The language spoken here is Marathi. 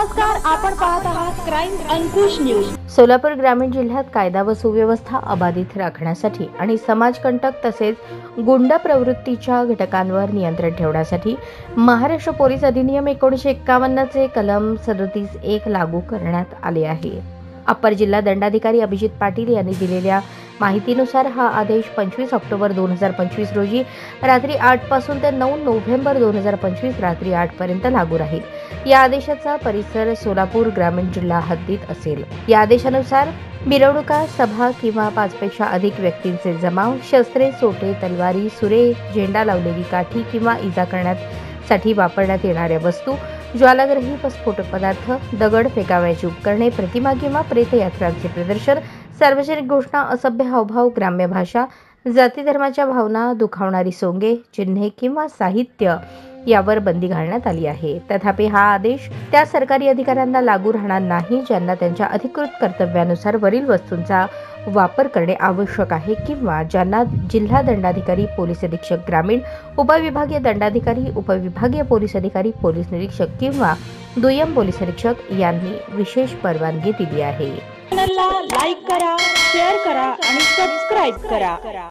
नमस्कार, आपण पाहत आहात क्राईम अंकुश न्यूज। सोलापूर ग्रामीण जिल्ह्यात कायदा व सुव्यवस्था अबाधित राखण्यासाठी आणि समाजकंटक तसेच गुंड प्रवृत्तीच्या घटकांवर नियंत्रण ठेवण्यासाठी महाराष्ट्र पोलीस अधिनियम 1951 चे कलम 37(1) लागू करण्यात आले आहे। अप्पर जिल्हा दंडाधिकारी अभिजित पाटील यांनी दिलेल्या माहितीनुसार हा आदेश 25 ऑक्टोबर 2025 रोजी रात्री 8 पासून ते 9 नोव्हेंबर 2025 रात्री 8 पर्यंत लागू राहील। या आदेशाचा परिसर सोलापूर ग्रामीण जिल्हा हद्दीत असेल। या आदेशानुसार मिरवणुका, सभा किंवा 5 पेक्षा अधिक व्यक्तींचे जमाव, शस्त्रे, सोटे, तलवारी, सुरे, झेंडा लावलेली काठी किंवा इजा करण्यासाठी वापरण्यात येणाऱ्या वस्तू, ज्वालाग्रही व स्फोटक पदार्थ, दगड फेकावयाची उपकरणे, प्रतिमा किंवा प्रेतयात्रांचे प्रदर्शन, सार्वजनिक घोषणा, असभ्य हावभाव, ग्राम्य भाषा, जाती धर्माच्या भावना दुखावणारी सोंगे, चिन्हे किंवा साहित्य यावर बंदी घालण्यात आली आहे। तथापि हा आदेश त्या सरकारी अधिकाऱ्यांना लागू राहणार नाही ज्यांना त्यांच्या अधिकृत कर्तव्यानुसार वरील वस्तूंचा वापर करणे आवश्यक आहे किंवा ज्यांना जिल्हा दंडाधिकारी, पोलीस अधीक्षक ग्रामीण, उपविभागीय दंडाधिकारी, उपविभागीय पोलीस अधिकारी, पोलीस निरीक्षक किंवा दुय्यम पोलीस निरीक्षक यांनी विशेष परवानगी दिली आहे। चॅनलला लाईक करा, शेअर करा आणि सबस्क्राइब करा।